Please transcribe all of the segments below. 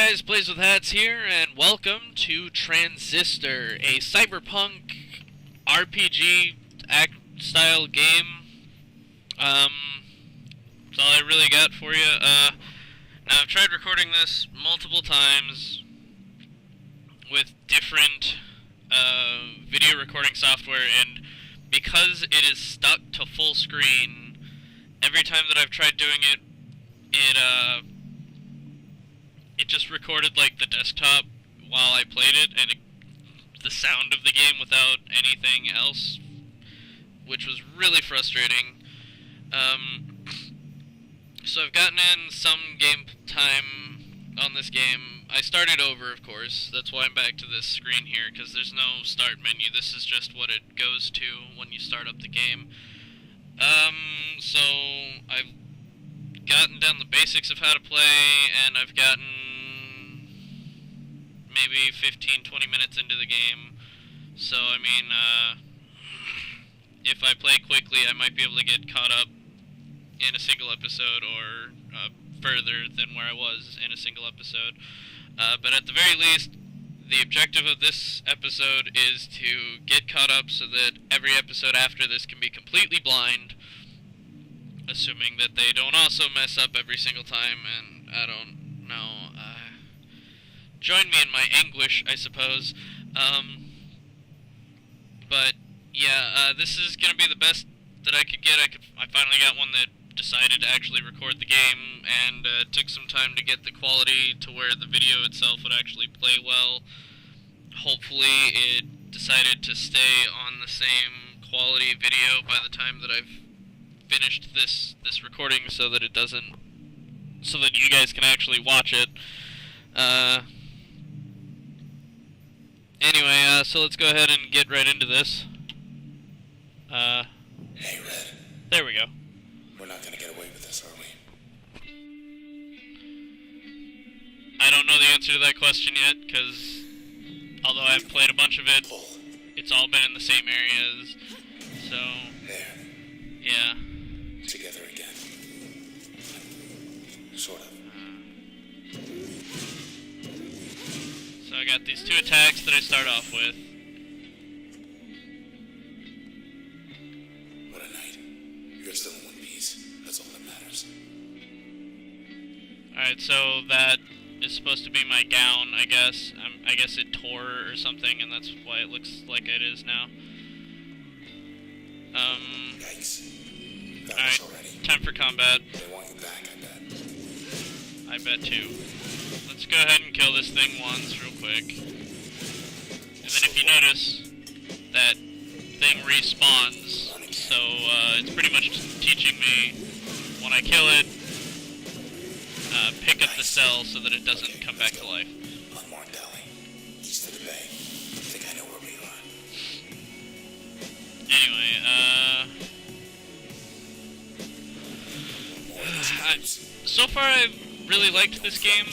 guys, PlaysWithHats here, and welcome to Transistor, a cyberpunk RPG style game. That's all I really got for you. Now I've tried recording this multiple times with different video recording software, and because it is stuck to full screen, every time that I've tried doing it, it just recorded like the desktop while I played it, and the sound of the game without anything else, which was really frustrating. So I've gotten in some game time on this game. I started over, of course. That's why I'm back to this screen here, because there's no start menu. This is just what it goes to when you start up the game. So I've gotten down the basics of how to play, and I've gotten maybe 15-20 minutes into the game. So, I mean, if I play quickly, I might be able to get caught up in a single episode, or further than where I was in a single episode. But at the very least, the objective of this episode is to get caught up so that every episode after this can be completely blind, assuming that they don't also mess up every single time, and I don't know. Join me in my anguish, I suppose. But yeah, this is gonna be the best that I could get. I finally got one that decided to actually record the game, and took some time to get the quality to where the video itself would actually play well. Hopefully it decided to stay on the same quality video by the time that I've finished this recording, so that you guys can actually watch it. Anyway, so let's go ahead and get right into this. Hey, Red. There we go. We're not gonna get away with this, are we? I don't know the answer to that question yet, because although I've played a bunch of it, it's all been in the same areas, so... There. Yeah. Together again. Sort of. So I got these two attacks that I start off with. What a night. You're still in one piece. That's all that matters. Alright, so that is supposed to be my gown, I guess. I guess it tore or something, and that's why it looks like it is now. Yikes. Alright, time for combat. They want you back, I bet. I bet too. Let's go ahead and kill this thing once real quick. And then if you notice, that thing respawns, so it's pretty much teaching me, when I kill it, pick up the cell so that it doesn't come back to life. Unmarked alley. East of the bay. I think I know where we are. Anyway, so far I've really liked this game,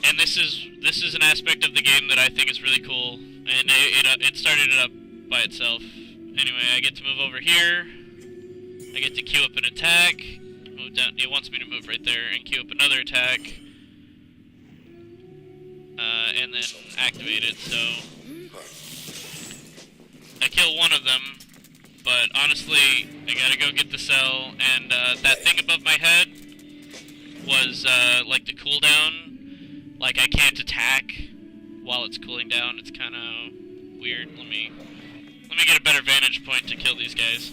and this is an aspect of the game that I think is really cool, and it started it up by itself. Anyway, I get to move over here, I get to queue up an attack, move down, it wants me to move right there, and queue up another attack, and then activate it, so I kill one of them, but honestly, I gotta go get the cell, and that thing above my head was like the cooldown. Like, I can't attack while it's cooling down. It's kind of weird. Let me get a better vantage point to kill these guys.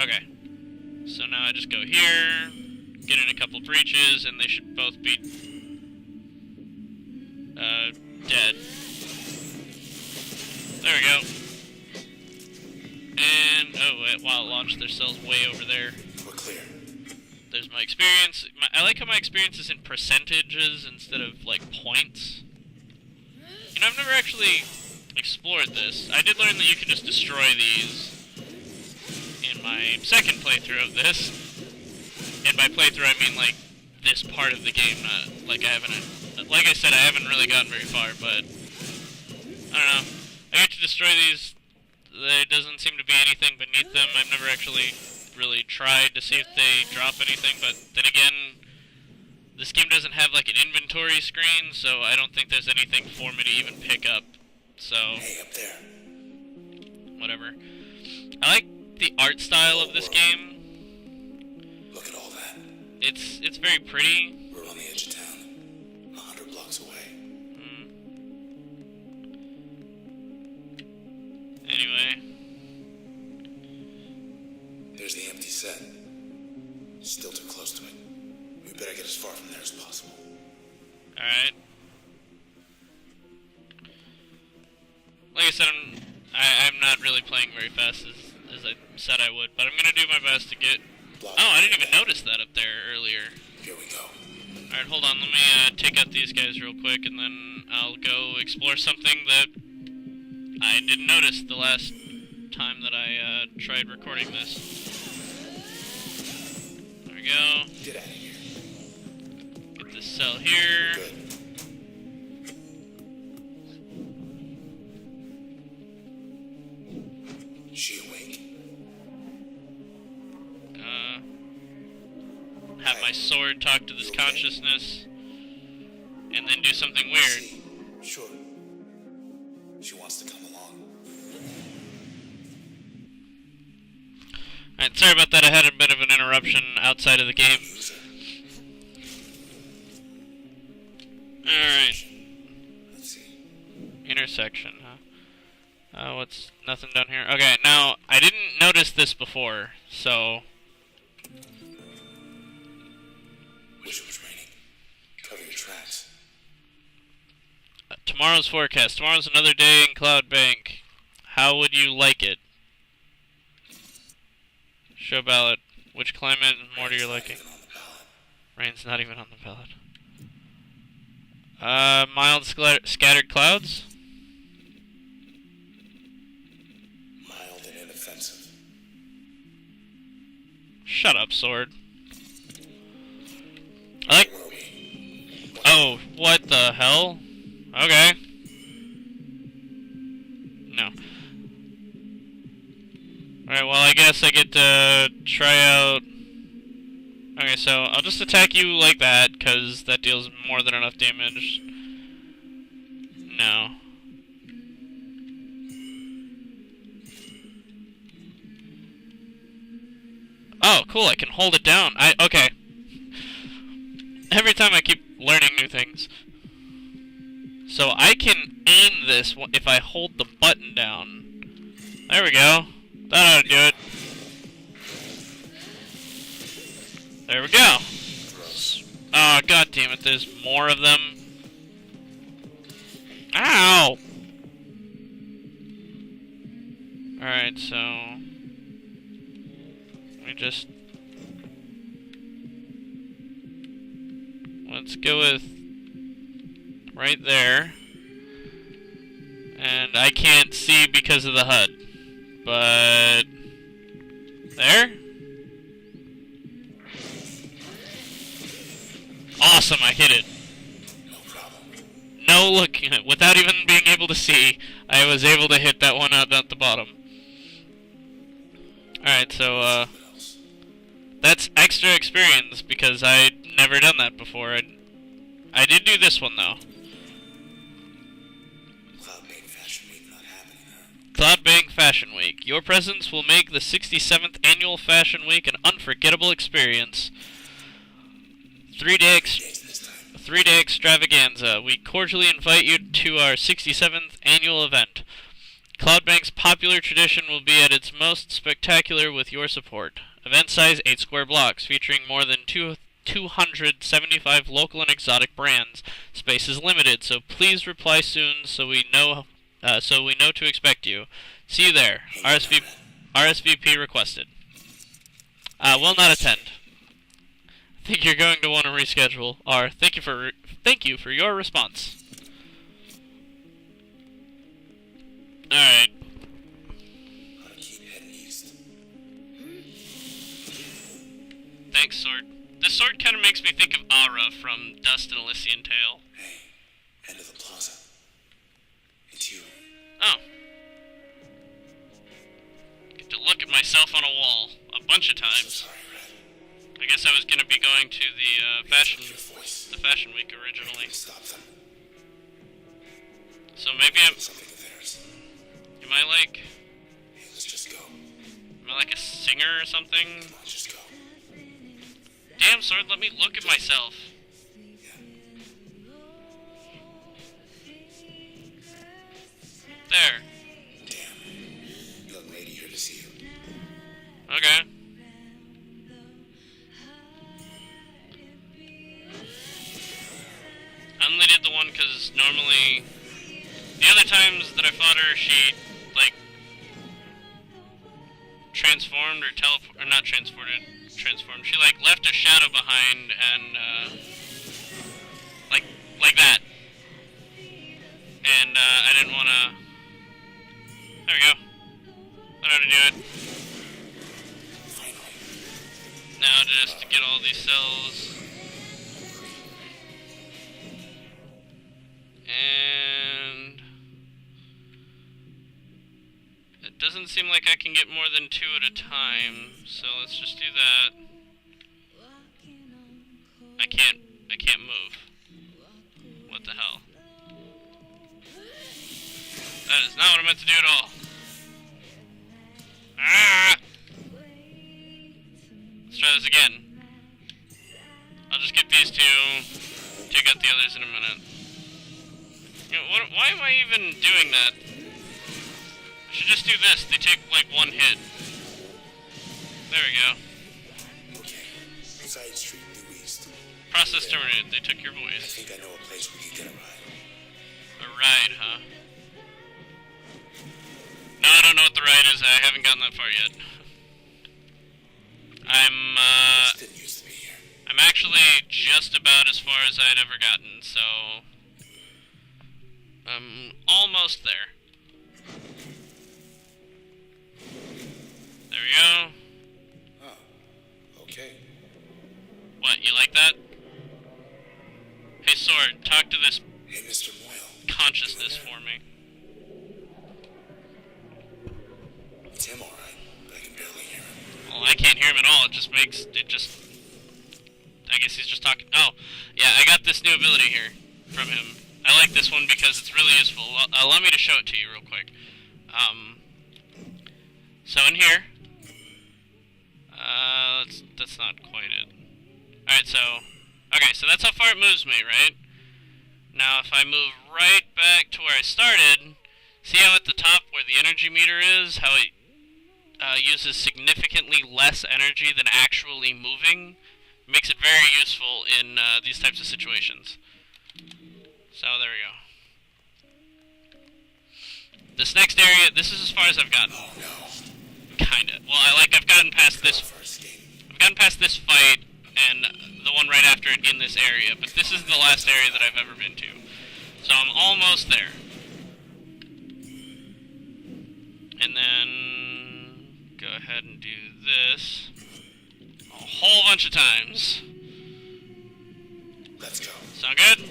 Okay. So now I just go here, get in a couple breaches, and they should both be dead. There we go. And, oh, while it launched, their cells way over there. We're clear. There's my experience. I like how my experience is in percentages instead of, like, points. You know, I've never actually explored this. I did learn that you can just destroy these in my second playthrough of this. And by playthrough, I mean, like, this part of the game, not, like, like I said, I haven't really gotten very far, but, I don't know. I get to destroy these. There doesn't seem to be anything beneath them. I've never actually really tried to see if they drop anything, but then again, This game doesn't have like an inventory screen, so I don't think there's anything for me to even pick up. So, Hey, up there. whatever. I like the art style of this game. Look at all that. It's very pretty. We're on the edge of town, 100 blocks away. Anyway. There's the empty set. Still too close to it. We better get as far from there as possible. Alright. Like I said, I'm not really playing very fast as I said I would, but I'm gonna do my best to get... Oh, I didn't even notice that up there earlier. Here we go. Alright, hold on, let me take out these guys real quick, and then I'll go explore something that I didn't notice the last time that I tried recording this. There we go. Get out of here. Get this cell here. Good. She awake? Have my sword talk to this consciousness, and then do something weird. See. Sure. She wants to come along. Alright, sorry about that, I had a bit of an interruption outside of the game. Use her. Alright, Let's see. intersection, huh? What's nothing down here? Okay, now, I didn't notice this before, so... Wish it was raining. Cover your tracks. Tomorrow's forecast. Tomorrow's another day in Cloud Bank. How would you like it? Show ballot. Which climate is more to your liking? Even on the ballot. Rain's not even on the ballot. Mild scattered clouds? Mild and inoffensive. Shut up, sword. I like... Where are we? Oh, what the hell? Okay. No. Alright, well, I guess I get to try out... Okay, so I'll just attack you like that, because that deals more than enough damage. No. Oh, cool, I can hold it down. Okay. Every time I keep learning new things. So I can aim this if I hold the button down. There we go. That ought to do it. There we go. Oh, god damn it, there's more of them. Ow! Alright, so... Let me just... Let's go with... right there. And I can't see because of the HUD. But... there? Awesome, I hit it. No problem. No looking at it. Without even being able to see, I was able to hit that one out at the bottom. Alright, so, that's extra experience because I'd never done that before. I did do this one, though. Cloud Bank Fashion Week not happening, huh? Cloud Bank Fashion Week. Your presence will make the 67th Annual Fashion Week an unforgettable experience. Three-day extravaganza. We cordially invite you to our 67th annual event. Cloudbank's popular tradition will be at its most spectacular with your support. Event size 8 square blocks, featuring more than 275 local and exotic brands. Space is limited, so please reply soon so we know to expect you. See you there. RSVP requested. Will not attend. I think you're going to want to reschedule. Or thank you for your response. Alright. Gotta keep heading east. Thanks, Sword. This sword kind of makes me think of Ara from Dust and Elysian Tale. Hey, end of the plaza. It's you. Oh. Get to look at myself on a wall a bunch of So times. sorry, Red. I guess I was gonna be going to the Your voice. fashion week originally. Stop them. So maybe I'm. Something of theirs. Am I like? Hey, let's just go. Am I like a singer or something? Come on, just go. Damn, Sword, let me look at myself. There. Damn. Young lady here to see you. Okay. I only did the one because normally the other times that I fought her, she like transformed or not transformed. She like left a shadow behind and like that. And I didn't want to. There we go. I know how to do it. Now just to get all these cells. And it doesn't seem like I can get more than 2 at a time, so let's just do that. I can't move. What the hell? That is not what I meant to do at all. Ah! Let's try this again. I'll just get these 2, take out the others in a minute. You know, why am I even doing that? I should just do this. They take like 1 hit. There we go. Okay. Side street, due east. Process terminated. They took your I voice. think I know a place we can get a ride. A ride, huh? No, I don't know what the ride is. I haven't gotten that far yet. This didn't used to be here. I'm actually just about as far as I'd ever gotten, so I'm almost there. There we go. Oh, okay. What, you like that? Hey, Sword, talk to this Hey, Mr. Moyle. consciousness for me. It's him, all right, but I can barely hear him. Well, I can't hear him at all. I guess he's just talking. Oh, yeah, I got this new ability here from him. I like this one because it's really useful. Allow me to show it to you real quick. So in here, that's not quite it. Alright, so that's how far it moves me, right? Now if I move right back to where I started, see how at the top where the energy meter is, how it uses significantly less energy than actually moving? Makes it very useful in these types of situations. So there we go. This next area, this is as far as I've gotten. Oh, no. Kinda. Well, I've gotten past this. I've gotten past this fight and the one right after it in this area, but this is the last area that I've ever been to. So I'm almost there. And then go ahead and do this a whole bunch of times. Let's go. Sound good?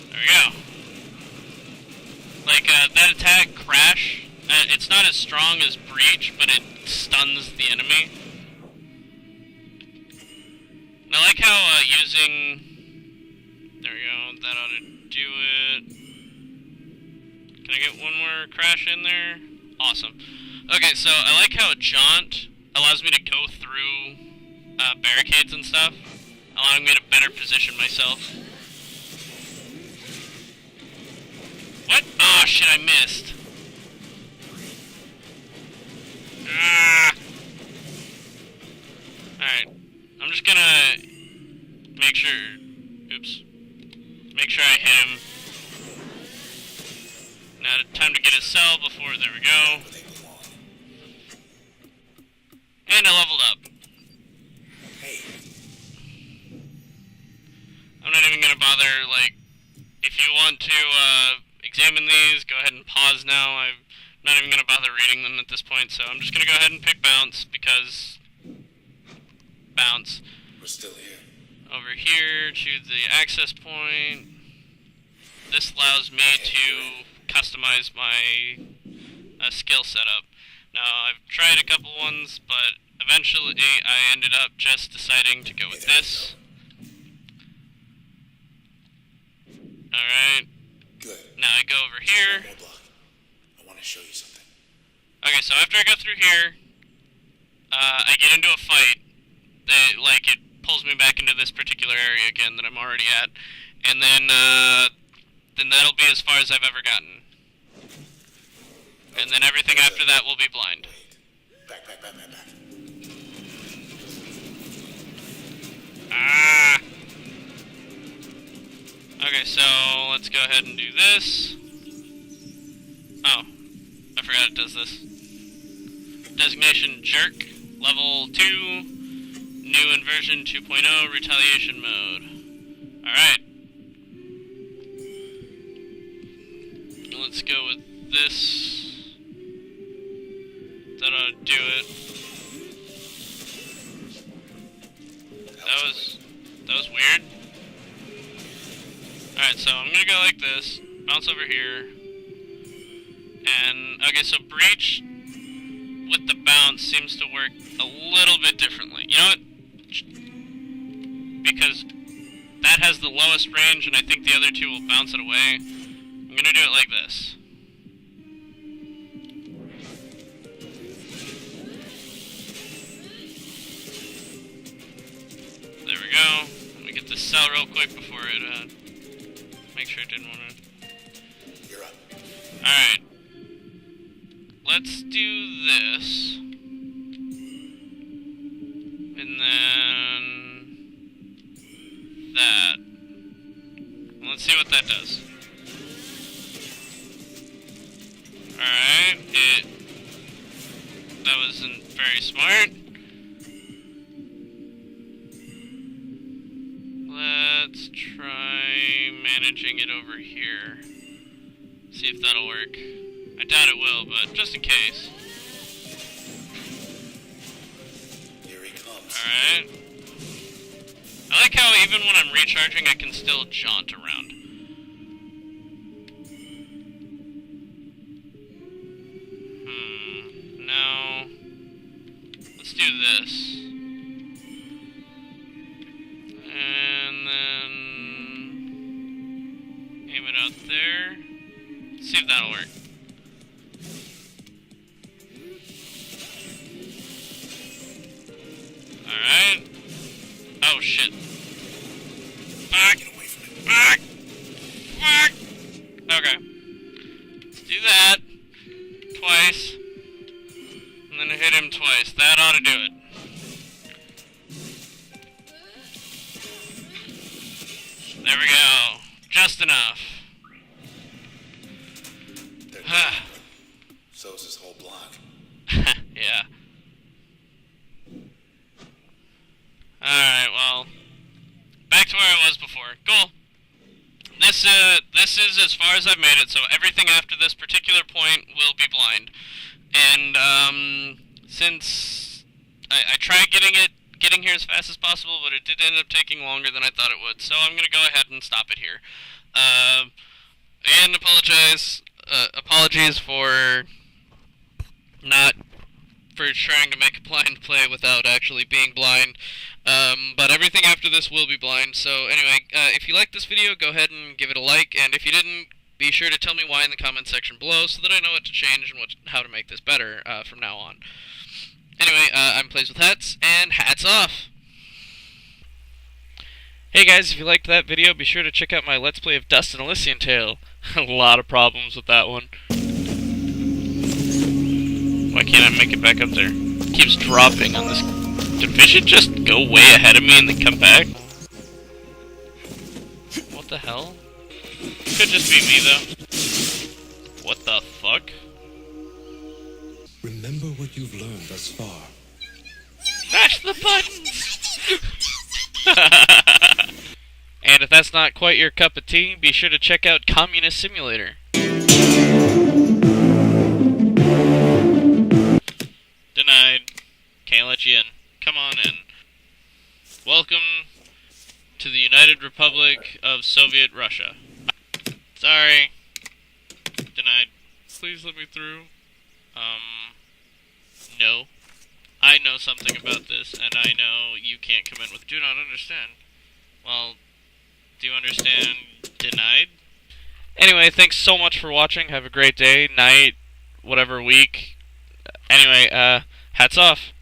There we go. Like, that attack, Crash, it's not as strong as Breach, but it stuns the enemy. And I like how, using... There we go, that ought to do it. Can I get one more Crash in there? Awesome. Okay, so I like how a Jaunt allows me to go through, barricades and stuff, allowing me to better position myself. What? Oh shit, I missed. Ah! Alright. I'm just gonna make sure... Oops. Make sure I hit him. Now time to get his cell before... There we go. And I leveled up. Hey. I'm not even gonna bother, like... If you want to, examine these, go ahead and pause now. I'm not even going to bother reading them at this point, so I'm just going to go ahead and pick Bounce, because... Bounce. We're still here. Over here to the access point. This allows me to customize my skill setup. Now, I've tried a couple ones, but eventually I ended up just deciding to go with this. Alright. Good. Now I go over here. One more block. I want to show you something. Okay, so after I go through here, I get into a fight. It pulls me back into this particular area again that I'm already at. And then that'll be as far as I've ever gotten. And then everything after that will be blind. Back. Ah! Okay, so let's go ahead and do this. Oh, I forgot it does this. Designation Jerk, Level 2, New Inversion 2.0, Retaliation Mode. Alright. Let's go with this. That ought to do it. That was weird. Alright, so I'm gonna go like this, bounce over here, and, okay, so Breach with the bounce seems to work a little bit differently. You know what? Because that has the lowest range, and I think the other two will bounce it away. I'm gonna do it like this. There we go. Let me get this cell real quick before it, make sure it didn't want to... You're up. Alright. Let's do this. And then... that. Let's see what that does. Alright, that wasn't very smart. Let's try managing it over here. See if that'll work. I doubt it will, but just in case. Here he comes. Alright. I like how even when I'm recharging, I can still jaunt around. No. Let's do this. And then aim it out there. Let's see if that'll work. Alright. Oh shit. Fuck! Fuck! Fuck! Okay. Let's do that. Twice. And then hit him twice. That ought to do it. There we go. Just enough. So is this whole block. Yeah. Alright, well. Back to where I was before. Cool. This is as far as I've made it, so everything after this particular point will be blind. And, since I tried getting here as fast as possible, but it did end up taking longer than I thought it would, so I'm gonna go ahead and stop it here. Again, apologies for trying to make a blind play without actually being blind. But everything after this will be blind. So anyway, if you liked this video, go ahead and give it a like, and if you didn't, be sure to tell me why in the comment section below so that I know what to change and how to make this better from now on. Anyway, I'm PlaysWithHats, and hats off! Hey guys, if you liked that video, be sure to check out my Let's Play of Dust and Elysian Tale. A lot of problems with that one. Why can't I make it back up there? It keeps dropping on this. Did Vision just go way ahead of me and then come back? What the hell? Could just be me though. What the fuck? Remember what you've learned thus far. Mash the buttons! And if that's not quite your cup of tea, be sure to check out Communist Simulator. Denied. Can't let you in. Come on in. Welcome to the United Republic of Soviet Russia. Sorry. Denied. Please let me through. no. I know something about this, and I know you can't come in with do not understand. Well, do you understand denied? Anyway, thanks so much for watching. Have a great day, night, whatever week. Anyway, hats off.